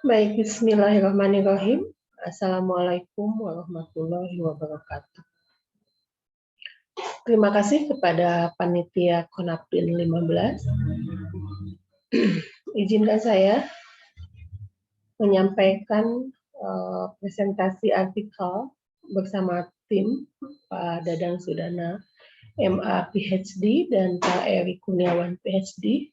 Baik, bismillahirrahmanirrahim. Assalamualaikum warahmatullahi wabarakatuh. Terima kasih kepada panitia Konapin 15. Izinkan saya menyampaikan presentasi artikel bersama tim Pak Dadang Sudana, MA PhD, dan Pak Eri Kurniawan PhD.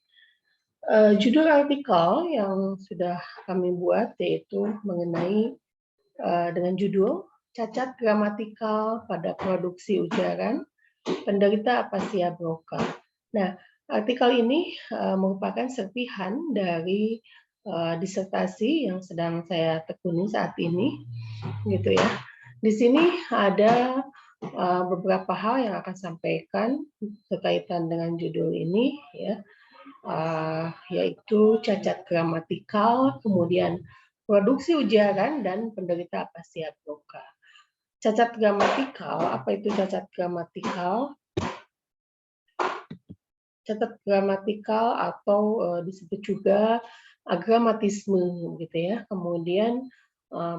Judul artikel yang sudah kami buat yaitu mengenai dengan judul Cacat Gramatikal pada Produksi Ujaran Penderita Apasia Broca. Nah, artikel ini merupakan serpihan dari disertasi yang sedang saya tekuni saat ini, gitu ya. Di sini ada beberapa hal yang akan sampaikan berkaitan dengan judul ini, ya, yaitu cacat gramatikal, kemudian produksi ujaran dan penderita apasia broca. Cacat gramatikal, apa itu cacat gramatikal? Cacat gramatikal atau disebut juga agramatisme, gitu ya. Kemudian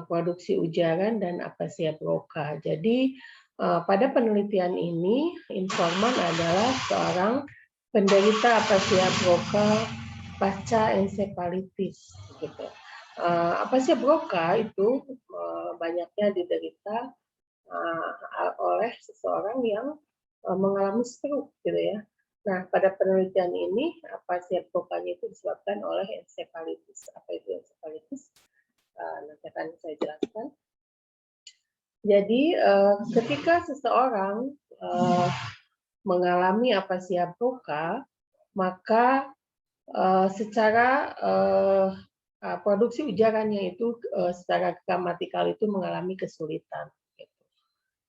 produksi ujaran dan apasia broca. Jadi pada penelitian ini informan adalah seorang penderita apasia broca pasca ensefalitis, gitu. Apasia broca itu banyaknya diderita oleh seseorang yang mengalami stroke, gitu ya. Nah, pada penelitian ini apasia brocanya itu disebabkan oleh ensefalitis. Apa itu ensefalitis? Nanti akan saya jelaskan. Jadi ketika seseorang mengalami apasia broca, maka secara produksi ujarannya itu secara gramatikal itu mengalami kesulitan.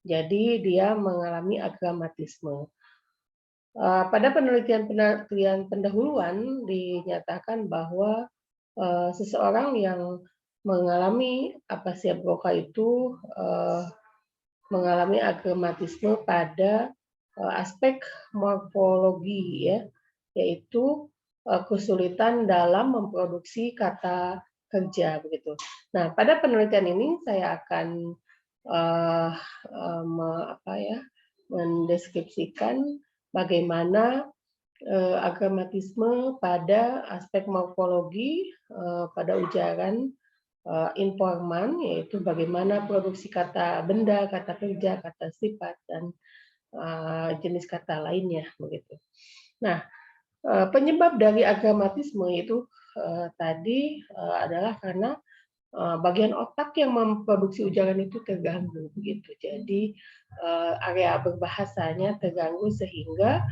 Jadi dia mengalami agramatisme. Pada penelitian pendahuluan dinyatakan bahwa seseorang yang mengalami apasia broca itu mengalami agramatisme pada aspek morfologi, ya, yaitu kesulitan dalam memproduksi kata kerja, begitu. Nah, pada penelitian ini saya akan mendeskripsikan bagaimana agramatisme pada aspek morfologi pada ujaran informan, yaitu bagaimana produksi kata benda, kata kerja, kata sifat, dan jenis kata lainnya, begitu. Nah, penyebab dari agramatisme itu tadi adalah karena bagian otak yang memproduksi ujaran itu terganggu, begitu. Jadi area berbahasanya terganggu sehingga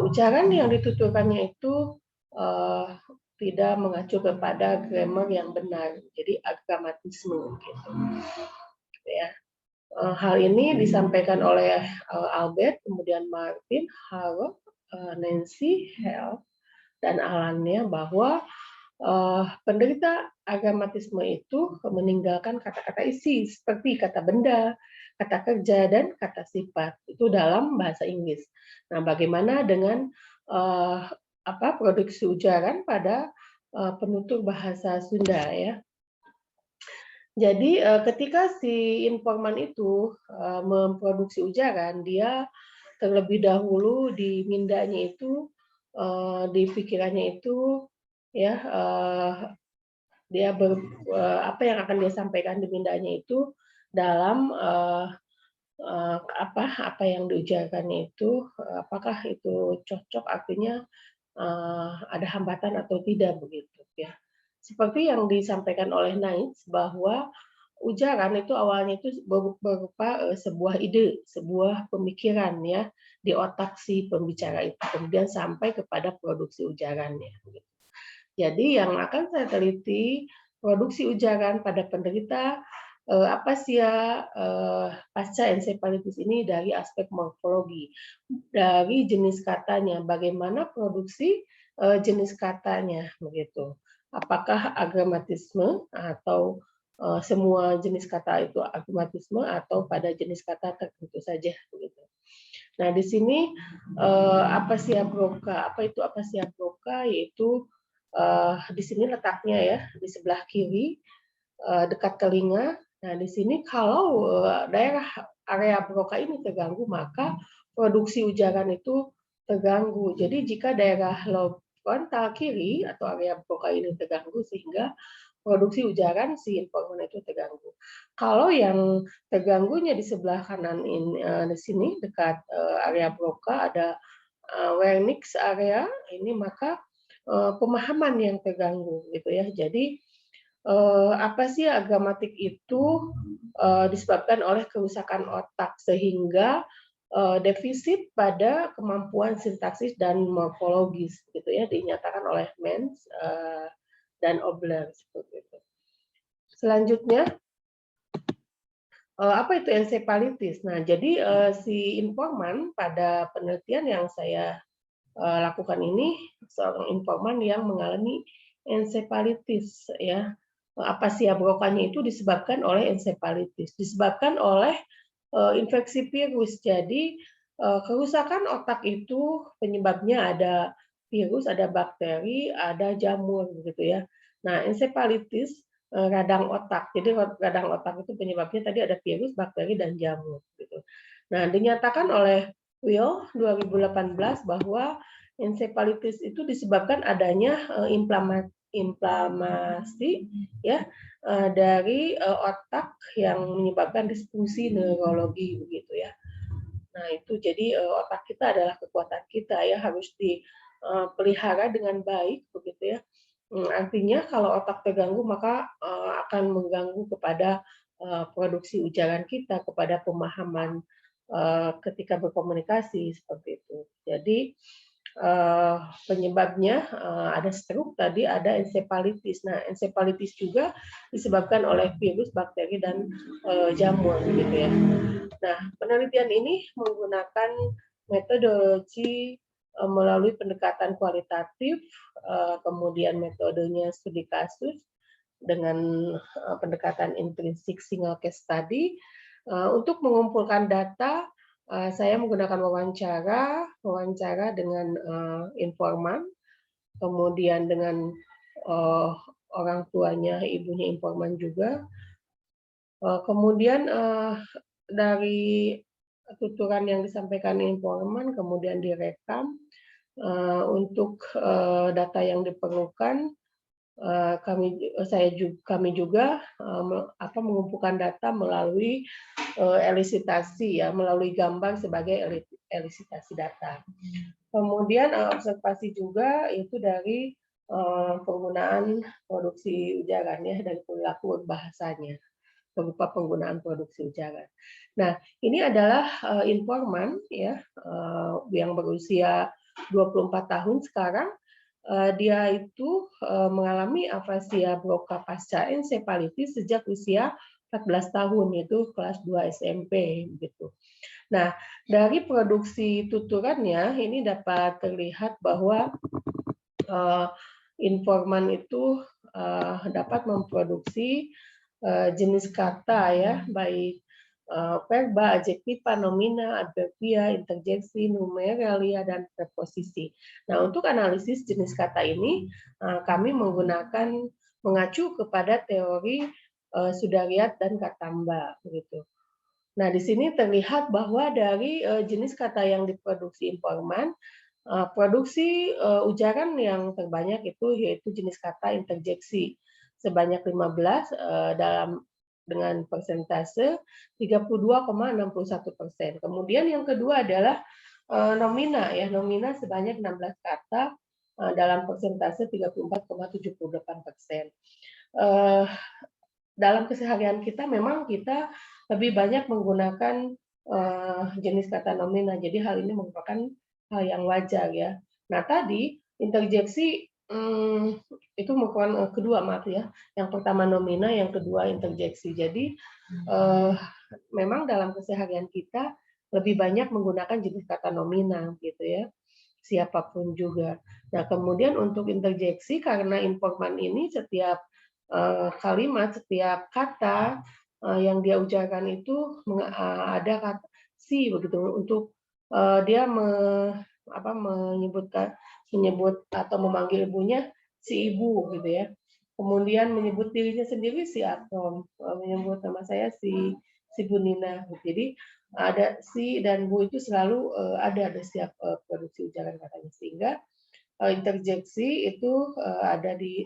ujaran yang dituturkannya itu tidak mengacu kepada grammar yang benar, jadi agramatisme, gitu. Ya. Hal ini disampaikan oleh Albert, kemudian Martin, Harold, Nancy, Hale, dan Alannya bahwa penderita agramatisme itu meninggalkan kata-kata isi seperti kata benda, kata kerja, dan kata sifat itu dalam bahasa Inggris. Nah, bagaimana dengan produksi ujaran pada penutur bahasa Sunda, ya? Jadi ketika si informan itu memproduksi ujaran, dia terlebih dahulu di mindanya itu, di pikirannya itu, ya, dia apa yang akan dia sampaikan di mindanya itu dalam apa yang diujarkannya itu, apakah itu cocok, artinya ada hambatan atau tidak, begitu ya. Seperti yang disampaikan oleh Naitz bahwa ujaran itu awalnya itu berupa sebuah ide, sebuah pemikiran, ya, di otak si pembicara itu, kemudian sampai kepada produksi ujarannya. Jadi yang akan saya teliti produksi ujaran pada penderita apasia pasca ensefalitis ini dari aspek morfologi, dari jenis katanya, bagaimana produksi jenis katanya, begitu. Apakah agramatisme atau semua jenis kata itu agramatisme atau pada jenis kata tertentu saja, begitu. Nah, di sini apasia broca, apa itu apasia broca? Yaitu Di sini letaknya ya, di sebelah kiri, dekat telinga. Nah, di sini kalau daerah area broca ini terganggu, maka produksi ujaran itu terganggu. Jadi jika daerah lobe frontal kiri atau area broca ini terganggu, sehingga produksi ujaran si informan itu terganggu. Kalau yang terganggunya di sebelah kanan ini, di sini dekat area broca ada Wernicke's area ini, maka pemahaman yang terganggu gitu ya. Jadi apa sih agramatik itu disebabkan oleh kerusakan otak, sehingga defisit pada kemampuan sintaksis dan morfologis gitu ya, dinyatakan oleh Menz dan Obler seperti itu. Selanjutnya, apa itu ensefalitis? Nah, jadi si informan pada penelitian yang saya lakukan ini, seorang informan yang mengalami ensefalitis ya. Apasia brokanya itu disebabkan oleh ensefalitis, disebabkan oleh infeksi virus. Jadi kerusakan otak itu penyebabnya ada virus, ada bakteri, ada jamur gitu ya. Nah, ensefalitis radang otak. Jadi radang otak itu penyebabnya tadi ada virus, bakteri, dan jamur gitu. Nah, dinyatakan oleh Will 2018 bahwa ensefalitis itu disebabkan adanya inflamasi ya dari otak yang menyebabkan disfungsi neurologi begitu ya. Nah, itu jadi otak kita adalah kekuatan kita ya, harus dipelihara dengan baik begitu ya. Artinya kalau otak terganggu maka akan mengganggu kepada produksi ujaran kita, kepada pemahaman ketika berkomunikasi seperti itu. Jadi penyebabnya ada stroke tadi, ada ensefalitis. Nah, ensefalitis juga disebabkan oleh virus, bakteri, dan jamur gitu ya. Nah, penelitian ini menggunakan metodologi melalui pendekatan kualitatif, kemudian metodenya studi kasus dengan pendekatan intrinsik single case study. Untuk mengumpulkan data, saya menggunakan wawancara dengan informan, kemudian dengan orang tuanya, ibunya informan juga. Kemudian dari tuturan yang disampaikan informan kemudian direkam. Untuk data yang diperlukan, kami juga mengumpulkan data melalui elisitasi ya, melalui gambar sebagai elisitasi data. Kemudian observasi juga itu dari penggunaan produksi ujaran ya, dari perilaku bahasanya berupa penggunaan produksi ujaran. Nah, ini adalah informan ya yang berusia 24 tahun sekarang. Dia itu mengalami afasia broca pasca ensefalitis sejak usia 14 tahun, yaitu kelas 2 SMP gitu. Nah, dari produksi tuturannya ini dapat terlihat bahwa informan itu dapat memproduksi jenis kata ya, baik verba, adjektiva, nomina, adverbia, interjeksi, numeralia, dan preposisi. Nah, untuk analisis jenis kata ini, kami mengacu kepada teori Sudariat dan Katamba, begitu. Nah, di sini terlihat bahwa dari jenis kata yang diproduksi informan, produksi ujaran yang terbanyak itu yaitu jenis kata interjeksi sebanyak 15 dengan persentase 32,61%. Kemudian yang kedua adalah nomina ya, nomina sebanyak 16 kata dalam persentase 34,78%. Dalam keseharian kita memang kita lebih banyak menggunakan jenis kata nomina, jadi hal ini merupakan hal yang wajar ya. Nah, tadi interjeksi itu merupakan kedua, maaf ya. Yang pertama nomina, yang kedua interjeksi. Jadi memang dalam keseharian kita lebih banyak menggunakan jenis kata nomina gitu ya, siapapun juga. Nah, kemudian untuk interjeksi, karena informan ini setiap kalimat, setiap kata yang dia ujarkan itu ada kata si begitu, untuk dia menyebut atau memanggil ibunya si ibu gitu ya. Kemudian menyebut dirinya sendiri si Atom, menyebut nama saya si Bu Nina. Jadi ada si dan Bu itu selalu ada di setiap produksi ujaran katanya, sehingga interjeksi itu ada di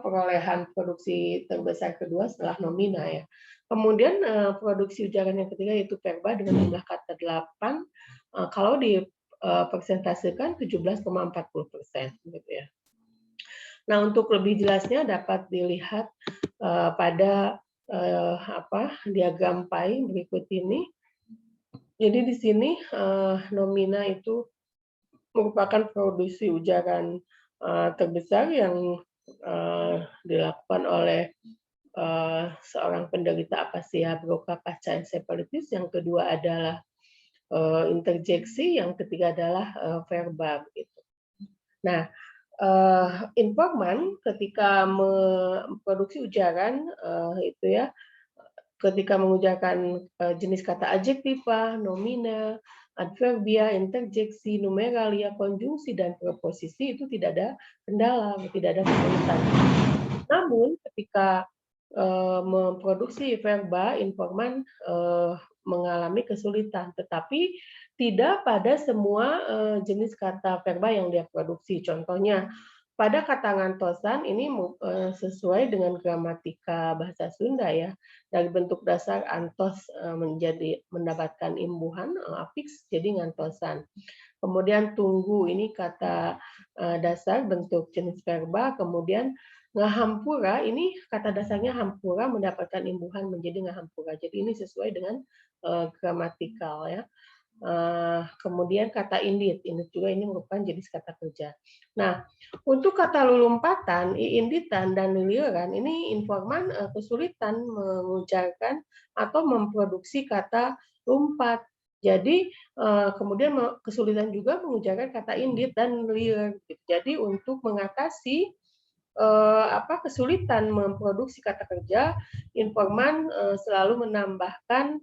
perolehan produksi terbesar kedua setelah nomina ya. Kemudian produksi ujaran yang ketiga yaitu verba dengan jumlah kata 8, kalau dipersentasekan 17,40% gitu ya. Nah, untuk lebih jelasnya dapat dilihat pada diagram pie berikut ini. Jadi di sini nomina itu merupakan produksi ujaran terbesar yang dilakukan oleh seorang penderita apasia broca pasca ensefalitis. Yang kedua adalah interjeksi, yang ketiga adalah verba gitu. Nah, informan ketika memproduksi ujaran itu ya, ketika mengucapkan jenis kata adjektiva, nomina, adverbia, interjeksi, numeralia, konjungsi, dan preposisi itu tidak ada kendala, tidak ada kesulitan. Namun ketika memproduksi verba, informan mengalami kesulitan, tetapi tidak pada semua jenis kata verba yang dia produksi. Contohnya, pada kata ngantosan ini sesuai dengan gramatika bahasa Sunda ya. Dari bentuk dasar antos menjadi mendapatkan imbuhan afiks jadi ngantosan. Kemudian tunggu ini kata dasar bentuk jenis verba, kemudian ngahampura ini kata dasarnya hampura mendapatkan imbuhan menjadi ngahampura. Jadi ini sesuai dengan gramatikal ya. Kemudian kata indit juga ini merupakan jenis kata kerja. Nah, untuk kata lulumpatan, iinditan, dan liliuran, ini informan kesulitan mengucapkan atau memproduksi kata lumpat. Jadi kemudian kesulitan juga mengucapkan kata indit dan liur. Jadi untuk mengatasi kesulitan memproduksi kata kerja, informan selalu menambahkan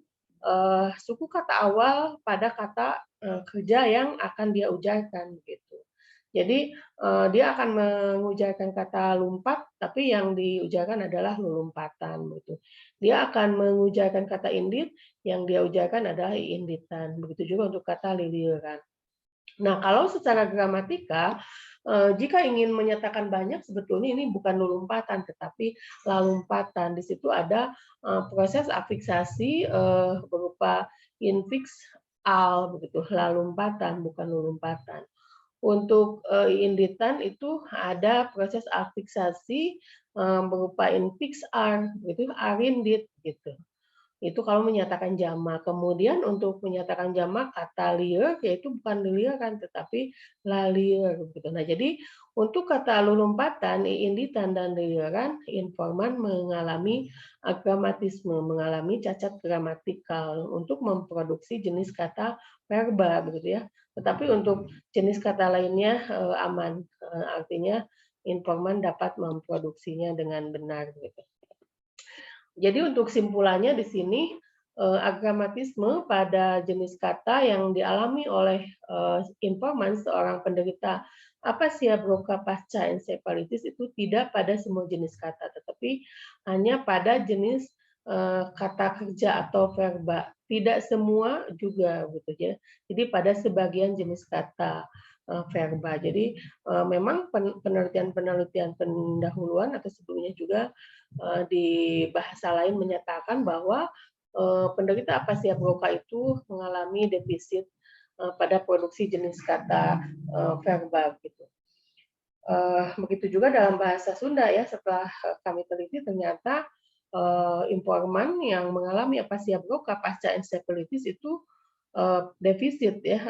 suku kata awal pada kata kerja yang akan dia ujarkan gitu. Jadi dia akan mengujarkan kata lumpat, tapi yang diujarkan adalah lulumpatan gitu. Dia akan mengujarkan kata indit, yang dia ujarkan adalah inditan. Begitu juga untuk kata liliuran. Nah, kalau secara gramatika, jika ingin menyatakan banyak, sebetulnya ini bukan lulumpatan, tetapi lalumpatan. Di situ ada proses afiksasi berupa infix al, begitu, lalumpatan, bukan lulumpatan. Untuk inditan itu ada proses afiksasi berupa infix ar, begitu, arindit, gitu. Itu kalau menyatakan jamak. Kemudian untuk menyatakan jamak kata liur yaitu bukan liliuran tetapi laliur gitu. Nah, jadi untuk kata lulumpatan, iinditan, dan liliuran, informan mengalami agramatisme, mengalami cacat gramatikal untuk memproduksi jenis kata verba begitu ya. Tetapi untuk jenis kata lainnya aman, artinya informan dapat memproduksinya dengan benar gitu. Jadi untuk simpulannya di sini agramatisme pada jenis kata yang dialami oleh informan seorang penderita apasia broca pasca ensefalitis itu tidak pada semua jenis kata, tetapi hanya pada jenis kata kerja atau verba. Tidak semua juga gitu ya. Jadi pada sebagian jenis kata verba. Jadi memang penelitian-penelitian pendahuluan atau sebelumnya juga di bahasa lain menyatakan bahwa penderita apasia broca itu mengalami defisit pada produksi jenis kata verba gitu. Begitu juga dalam bahasa Sunda ya, setelah kami teliti ternyata informan yang mengalami apasia broca pasca ensefalitis itu defisit ya,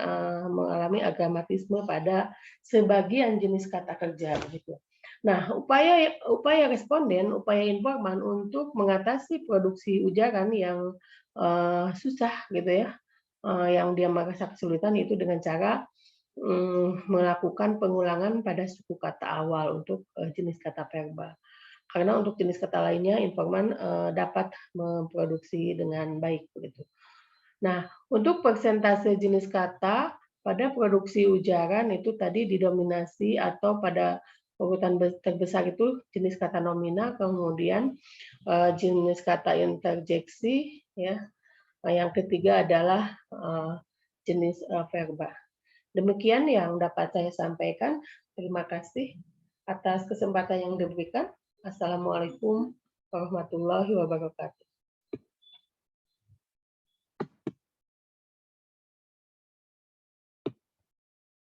mengalami agramatisme pada sebagian jenis kata kerja begitu. Nah, upaya responden, upaya informan untuk mengatasi produksi ujaran yang susah gitu ya, yang dia merasa kesulitan itu dengan cara melakukan pengulangan pada suku kata awal untuk jenis kata verba. Karena untuk jenis kata lainnya informan dapat memproduksi dengan baik begitu. Nah, untuk persentase jenis kata pada produksi ujaran itu tadi didominasi atau pada urutan terbesar itu jenis kata nominal, kemudian jenis kata interjeksi, ya. Yang ketiga adalah jenis verba. Demikian yang dapat saya sampaikan. Terima kasih atas kesempatan yang diberikan. Assalamualaikum warahmatullahi wabarakatuh.